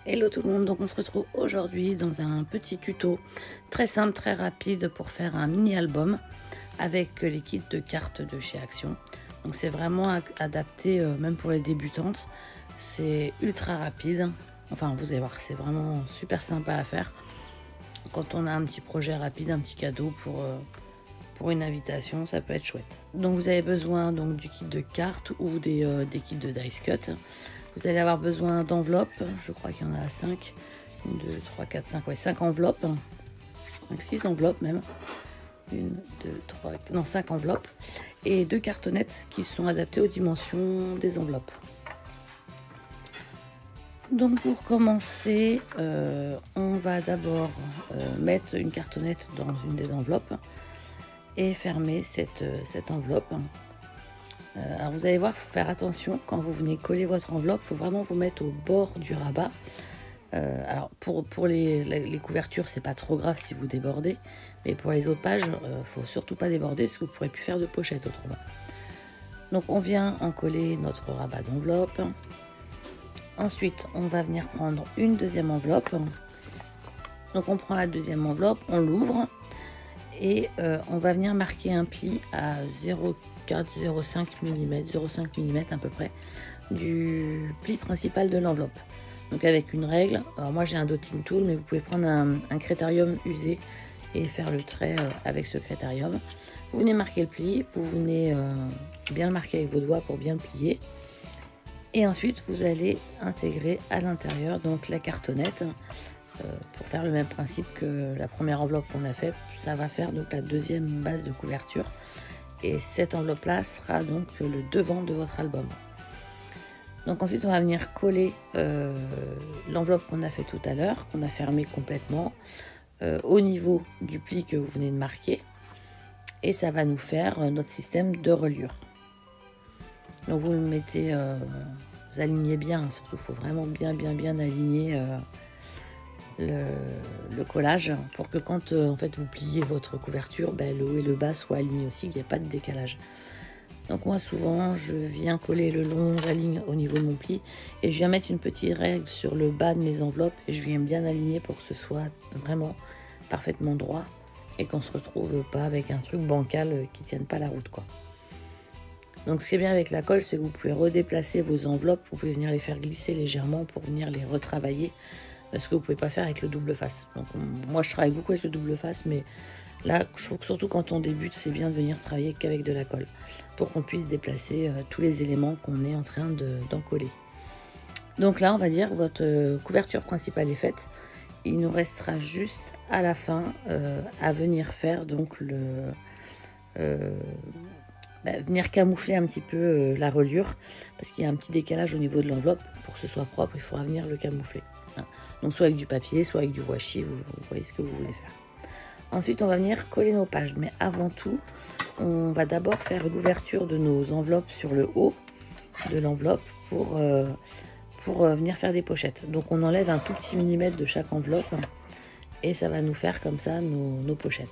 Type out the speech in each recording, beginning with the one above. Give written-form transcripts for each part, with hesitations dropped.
Hello tout le monde, donc on se retrouve aujourd'hui dans un petit tuto très simple, très rapide pour faire un mini album avec les kits de cartes de chez Action. Donc c'est vraiment adapté même pour les débutantes, c'est ultra rapide, enfin vous allez voir c'est vraiment super sympa à faire quand on a un petit projet rapide, un petit cadeau pour une invitation, ça peut être chouette. Donc vous avez besoin donc du kit de cartes ou des kits de dice cut. Vous allez avoir besoin d'enveloppes, je crois qu'il y en a 5. 1, 2, 3, 4, 5, ouais, 5 enveloppes. Donc 6 enveloppes même. 1, 2, 3, non 5 enveloppes. Et 2 cartonnettes qui sont adaptées aux dimensions des enveloppes. Donc pour commencer, on va d'abord mettre une cartonnette dans une des enveloppes et fermer cette enveloppe. Alors vous allez voir, il faut faire attention quand vous venez coller votre enveloppe, il faut vraiment vous mettre au bord du rabat. Alors pour les couvertures, c'est pas trop grave si vous débordez, mais pour les autres pages, faut surtout pas déborder parce que vous ne pourrez plus faire de pochette autrement. Donc on vient en coller notre rabat d'enveloppe. Ensuite, on va venir prendre une deuxième enveloppe. Donc on prend la deuxième enveloppe, on l'ouvre et on va venir marquer un pli à 0,4-0,5 mm, 0,5 mm à peu près, du pli principal de l'enveloppe. Donc avec une règle, alors moi j'ai un dotting tool, mais vous pouvez prendre un critérium usé et faire le trait avec ce critérium. Vous venez marquer le pli, vous venez bien le marquer avec vos doigts pour bien le plier. Et ensuite vous allez intégrer à l'intérieur donc la cartonnette pour faire le même principe que la première enveloppe qu'on a fait. Ça va faire donc la deuxième base de couverture. Et cette enveloppe là sera donc le devant de votre album. Donc ensuite on va venir coller l'enveloppe qu'on a fait tout à l'heure, qu'on a fermée complètement au niveau du pli que vous venez de marquer, et ça va nous faire notre système de reliure. Donc vous le mettez, vous alignez bien, surtout il faut vraiment bien aligner le collage pour que quand en fait vous pliez votre couverture, le haut et le bas soient alignés aussi, qu'il n'y ait pas de décalage. Donc moi souvent je viens coller le long, j'aligne au niveau de mon pli et je viens mettre une petite règle sur le bas de mes enveloppes et je viens bien aligner pour que ce soit vraiment parfaitement droit et qu'on se retrouve pas avec un truc bancal qui tienne pas la route quoi. Donc ce qui est bien avec la colle, c'est que vous pouvez redéplacer vos enveloppes, vous pouvez venir les faire glisser légèrement pour venir les retravailler, ce que vous pouvez pas faire avec le double face. Donc moi je travaille beaucoup avec le double face, mais là je trouve que surtout quand on débute, c'est bien de venir travailler qu'avec de la colle pour qu'on puisse déplacer tous les éléments qu'on est en train d'en coller. Donc là on va dire que votre couverture principale est faite. Il nous restera juste à la fin à venir faire donc venir camoufler un petit peu la reliure parce qu'il y a un petit décalage au niveau de l'enveloppe. Pour que ce soit propre, il faudra venir le camoufler. Donc soit avec du papier, soit avec du washi, vous voyez ce que vous voulez faire. Ensuite, on va venir coller nos pages. Mais avant tout, on va d'abord faire l'ouverture de nos enveloppes sur le haut de l'enveloppe pour venir faire des pochettes. Donc on enlève un tout petit millimètre de chaque enveloppe et ça va nous faire comme ça nos pochettes.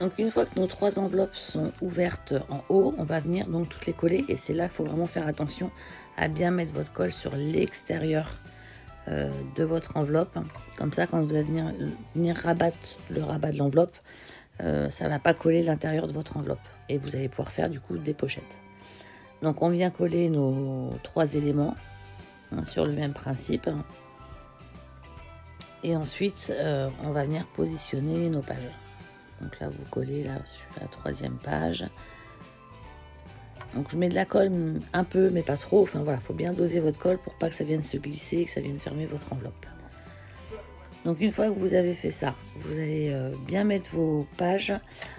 Donc une fois que nos 3 enveloppes sont ouvertes en haut, on va venir donc toutes les coller et c'est là qu'il faut vraiment faire attention à bien mettre votre colle sur l'extérieur de votre enveloppe. Comme ça, quand vous allez venir rabattre le rabat de l'enveloppe, ça ne va pas coller l'intérieur de votre enveloppe et vous allez pouvoir faire du coup des pochettes. Donc on vient coller nos 3 éléments sur le même principe. Et ensuite, on va venir positionner nos pages. Donc là, vous collez là sur la 3e page. Donc je mets de la colle un peu, mais pas trop. Enfin voilà, il faut bien doser votre colle pour pas que ça vienne se glisser et que ça vienne fermer votre enveloppe. Donc une fois que vous avez fait ça, vous allez bien mettre vos pages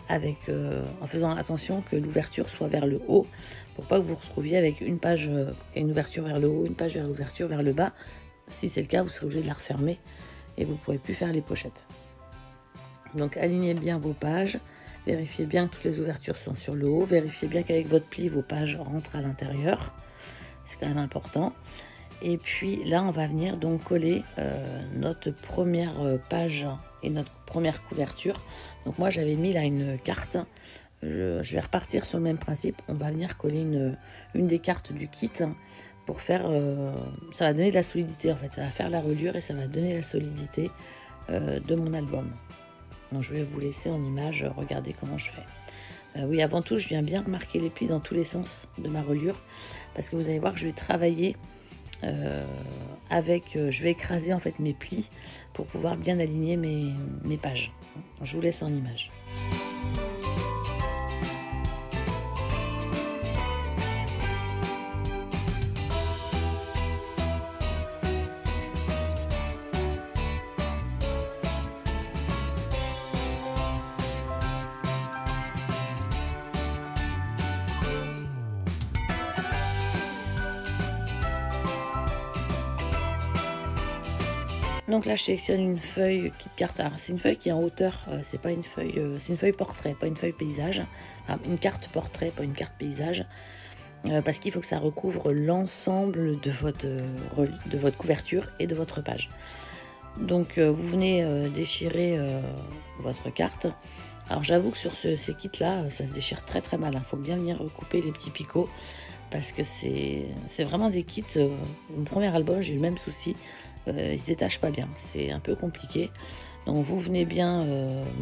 avec, en faisant attention que l'ouverture soit vers le haut pour pas que vous vous retrouviez avec une page et une ouverture vers le haut, une page vers l'ouverture vers le bas. Si c'est le cas, vous serez obligé de la refermer et vous ne pourrez plus faire les pochettes. Donc alignez bien vos pages, vérifiez bien que toutes les ouvertures sont sur le haut, vérifiez bien qu'avec votre pli, vos pages rentrent à l'intérieur. c'est quand même important. Et puis là, on va venir donc coller notre première page et notre première couverture. Donc moi, j'avais mis là une carte. Je vais repartir sur le même principe. On va venir coller une des cartes du kit pour faire... ça va donner de la solidité en fait. Ça va faire la reliure et ça va donner la solidité de mon album. Donc je vais vous laisser en image, regarder comment je fais. Oui, avant tout, je viens bien remarquer les plis dans tous les sens de ma reliure. Parce que vous allez voir que je vais travailler je vais écraser en fait mes plis pour pouvoir bien aligner mes pages. Je vous laisse en image. Donc là, je sélectionne une feuille kit carte. Alors, c'est une feuille qui est en hauteur. C'est pas une feuille, c'est une feuille portrait, pas une feuille paysage. Enfin, une carte portrait, pas une carte paysage, parce qu'il faut que ça recouvre l'ensemble de votre couverture et de votre page. Donc, vous venez déchirer votre carte. Alors, j'avoue que sur ces kits-là, ça se déchire très très mal. Il faut bien venir recouper les petits picots parce que c'est vraiment des kits. Mon premier album, j'ai eu le même souci. Ils se détachent pas bien, c'est un peu compliqué. Donc vous venez bien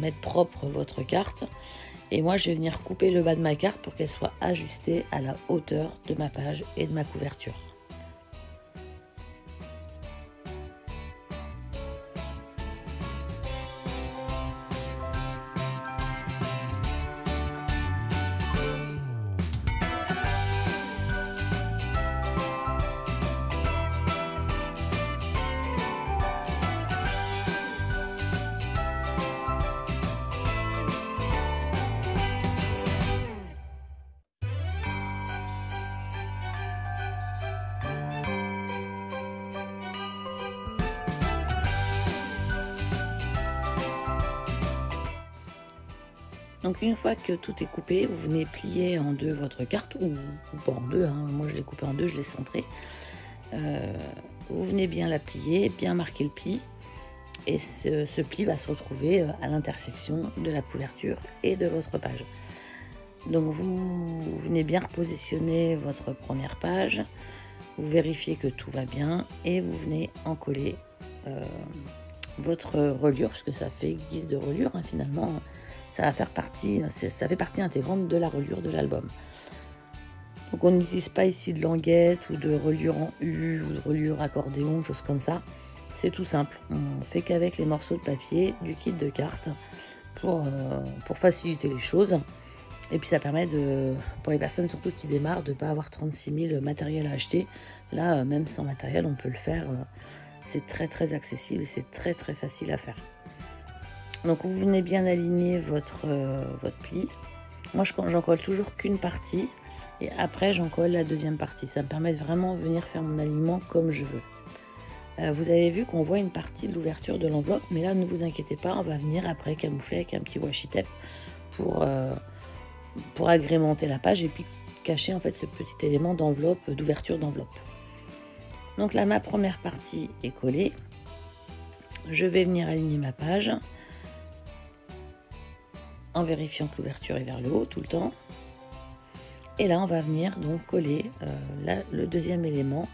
mettre propre votre carte et moi je vais venir couper le bas de ma carte pour qu'elle soit ajustée à la hauteur de ma page et de ma couverture. Donc une fois que tout est coupé, vous venez plier en deux votre carte, ou pas en deux, hein. Moi je l'ai coupé en deux, je l'ai centré. Vous venez bien la plier, bien marquer le pli, et ce pli va se retrouver à l'intersection de la couverture et de votre page. Donc vous venez bien repositionner votre première page, vous vérifiez que tout va bien, et vous venez en coller votre reliure, parce que ça fait guise de reliure, hein, finalement. Ça fait partie intégrante de la reliure de l'album. Donc on n'utilise pas ici de languette ou de reliure en U ou de reliure accordéon, choses comme ça. C'est tout simple. On fait qu'avec les morceaux de papier du kit de cartes pour faciliter les choses. Et puis ça permet pour les personnes surtout qui démarrent de ne pas avoir 36 000 matériels à acheter. Là, même sans matériel, on peut le faire. C'est très très accessible, c'est très très facile à faire. Donc vous venez bien aligner votre pli. Moi j'en colle toujours qu'une partie et après j'en colle la deuxième partie. Ça me permet de vraiment venir faire mon alignement comme je veux. Vous avez vu qu'on voit une partie de l'ouverture de l'enveloppe, mais là ne vous inquiétez pas, on va venir après camoufler avec un petit washi tape pour agrémenter la page et puis cacher en fait ce petit élément d'enveloppe, d'ouverture d'enveloppe. Donc là ma première partie est collée. Je vais venir aligner ma page en vérifiant que l'ouverture est vers le haut tout le temps. Et là on va venir donc coller le deuxième élément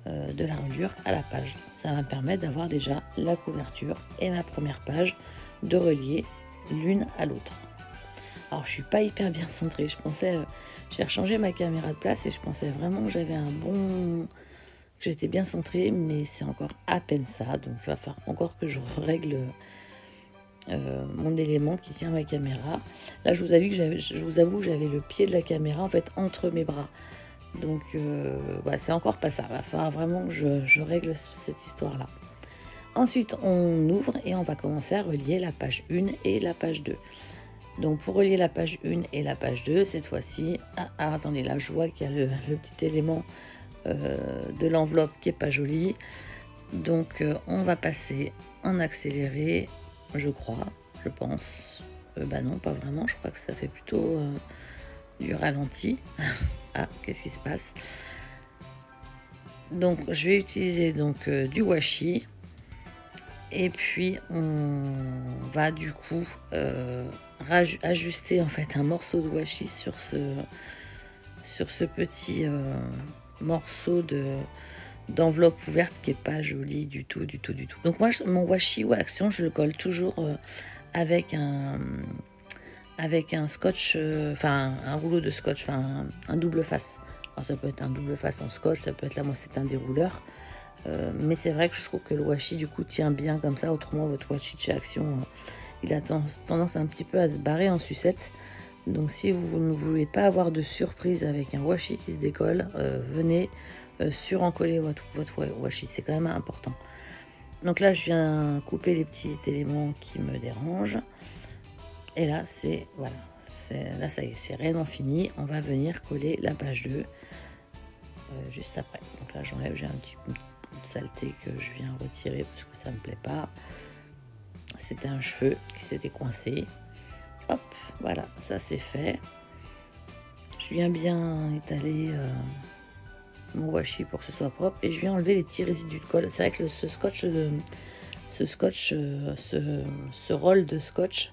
de la reliure à la page. Ça va me permettre d'avoir déjà la couverture et ma première page de relier l'une à l'autre. Alors je suis pas hyper bien centrée, j'ai rechangé ma caméra de place et je pensais vraiment que j'avais que j'étais bien centrée, mais c'est encore à peine ça, donc il va falloir encore que je règle mon élément qui tient ma caméra. Là je vous avoue que j'avais le pied de la caméra en fait entre mes bras, donc c'est encore pas ça. Il va falloir vraiment que je règle cette histoire là. Ensuite on ouvre et on va commencer à relier la page 1 et la page 2. Donc pour relier la page 1 et la page 2 cette fois-ci, attendez, là je vois qu'il y a le petit élément de l'enveloppe qui est pas joli, donc on va passer en accéléré, je pense. Non, pas vraiment, je crois que ça fait plutôt du ralenti. Ah, qu'est-ce qui se passe? Donc je vais utiliser donc du washi. Et puis on va du coup ajuster en fait un morceau de washi sur ce petit morceau d'enveloppe ouverte qui est pas joli du tout. Donc moi mon washi ou action je le colle toujours avec un scotch, enfin un rouleau de scotch, enfin un double face. Alors ça peut être un double face en scotch, ça peut être là, moi c'est un dérouleur. Mais c'est vrai que je trouve que le washi du coup tient bien comme ça, autrement votre washi de chez Action il a tendance un petit peu à se barrer en sucette. Donc si vous ne voulez pas avoir de surprise avec un washi qui se décolle, venez surencoller votre washi, c'est quand même important. Donc là je viens couper les petits éléments qui me dérangent. Et là c'est voilà, là ça y est, c'est réellement fini. On va venir coller la page 2 juste après. Donc là j'enlève, j'ai un petit peu de saleté que je viens retirer parce que ça me plaît pas. C'était un cheveu qui s'était coincé. Hop, voilà, ça c'est fait. Je viens bien étaler mon washi pour que ce soit propre et je viens enlever les petits résidus de colle. C'est vrai que ce roll de scotch,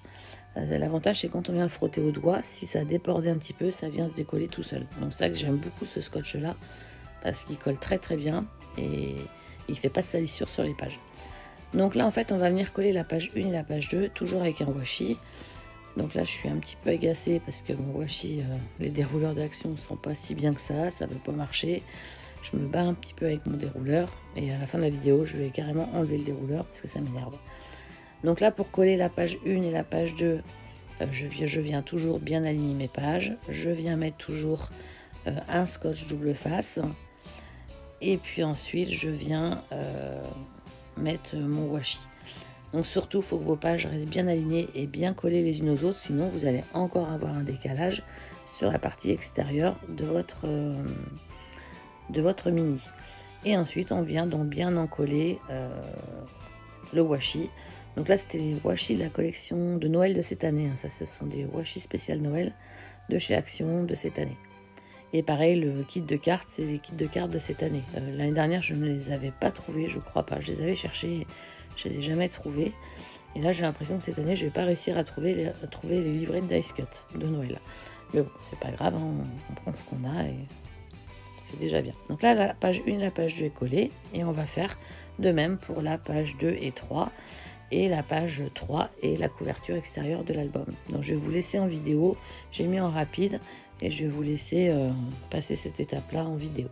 l'avantage c'est quand on vient le frotter au doigt, si ça déborde un petit peu, ça vient se décoller tout seul. Donc c'est vrai que j'aime beaucoup ce scotch là parce qu'il colle très bien et il fait pas de salissure sur les pages. Donc là en fait on va venir coller la page 1 et la page 2 toujours avec un washi. Donc là je suis un petit peu agacée parce que mon washi, les dérouleurs d'Action ne sont pas si bien que ça ne veut pas marcher. Je me bats un petit peu avec mon dérouleur et à la fin de la vidéo je vais carrément enlever le dérouleur parce que ça m'énerve. Donc là pour coller la page 1 et la page 2, je viens toujours bien aligner mes pages. Je viens mettre toujours un scotch double face. Et puis ensuite je viens mettre mon washi. Donc surtout il faut que vos pages restent bien alignées et bien collées les unes aux autres, sinon vous allez encore avoir un décalage sur la partie extérieure de votre mini. Et ensuite on vient donc bien encoller le washi. Donc là c'était les washi de la collection de Noël de cette année, ça ce sont des washi spécial Noël de chez Action de cette année. Et pareil, le kit de cartes, c'est les kits de cartes de cette année. L'année dernière, je ne les avais pas trouvés, je crois pas. Je les avais cherchés, je les ai jamais trouvés. Et là, j'ai l'impression que cette année, je vais pas réussir à trouver les livrets de Dice Cut de Noël. Mais bon, c'est pas grave, hein, on prend ce qu'on a et c'est déjà bien. Donc là, la page 1 et la page 2 est collée. Et on va faire de même pour la page 2 et 3. Et la page 3 et la couverture extérieure de l'album. Donc je vais vous laisser en vidéo, j'ai mis en rapide et je vais vous laisser passer cette étape là en vidéo.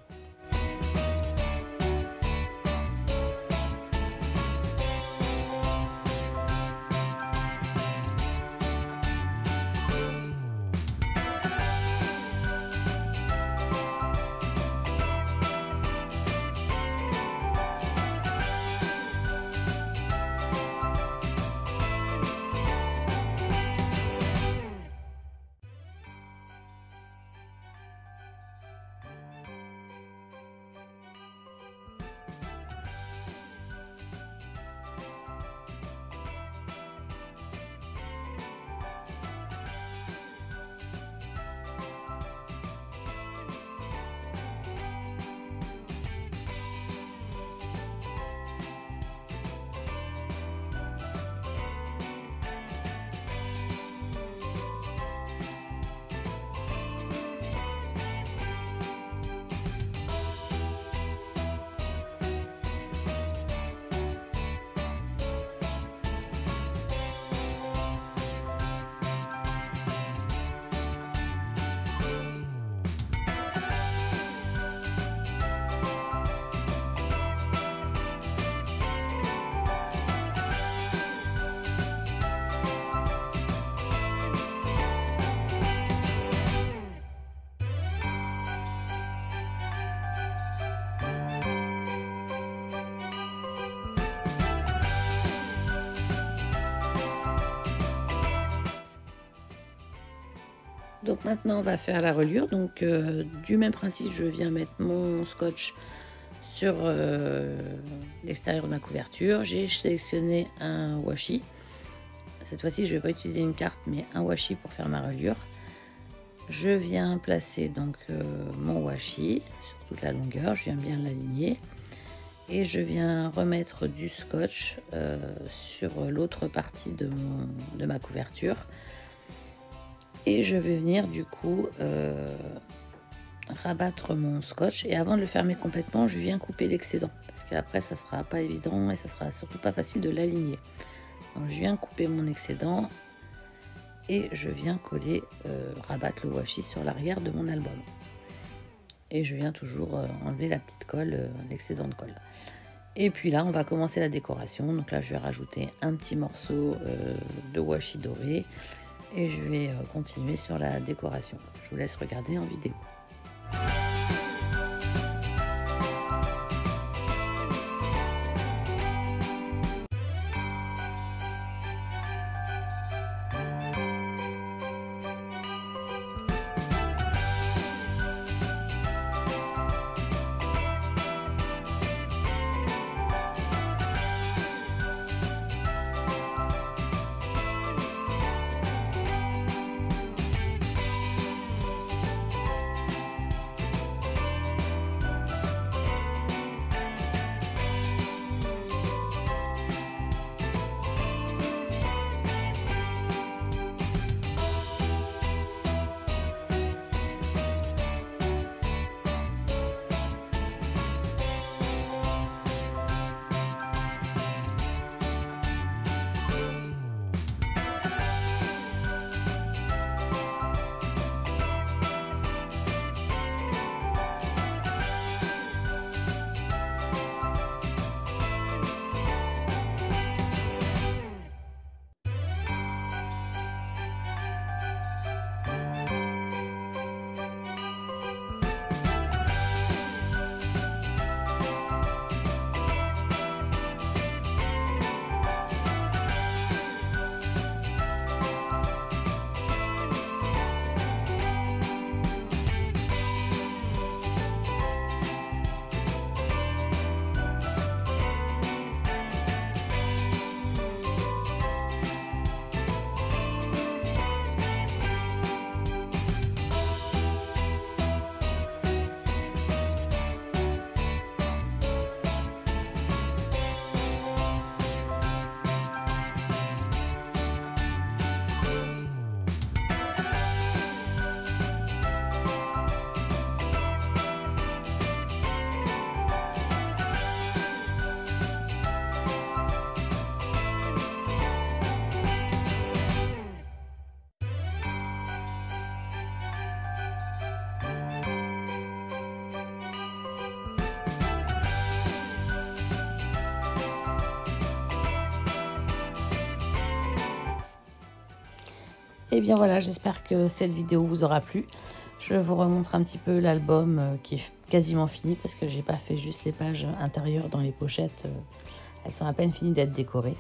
Donc maintenant on va faire la reliure. Donc du même principe, je viens mettre mon scotch sur l'extérieur de ma couverture. J'ai sélectionné un washi. Cette fois-ci je ne vais pas utiliser une carte mais un washi pour faire ma reliure. Je viens placer donc mon washi toute la longueur, je viens bien l'aligner. Et je viens remettre du scotch sur l'autre partie de ma couverture. Et je vais venir du coup rabattre mon scotch. Et avant de le fermer complètement, je viens couper l'excédent. Parce qu'après, ça sera pas évident et ça sera surtout pas facile de l'aligner. Donc je viens couper mon excédent et je viens coller, rabattre le washi sur l'arrière de mon album. Et je viens toujours enlever la petite colle, l'excédent de colle. Et puis là, on va commencer la décoration. Donc là, je vais rajouter un petit morceau de washi doré. Et je vais continuer sur la décoration. Je vous laisse regarder en vidéo. Et bien voilà, j'espère que cette vidéo vous aura plu. Je vous remontre un petit peu l'album qui est quasiment fini parce que j'ai pas fait juste les pages intérieures dans les pochettes. Elles sont à peine finies d'être décorées.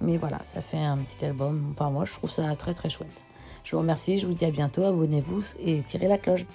Mais voilà, ça fait un petit album. Enfin moi, je trouve ça très très chouette. Je vous remercie, je vous dis à bientôt, abonnez-vous et tirez la cloche.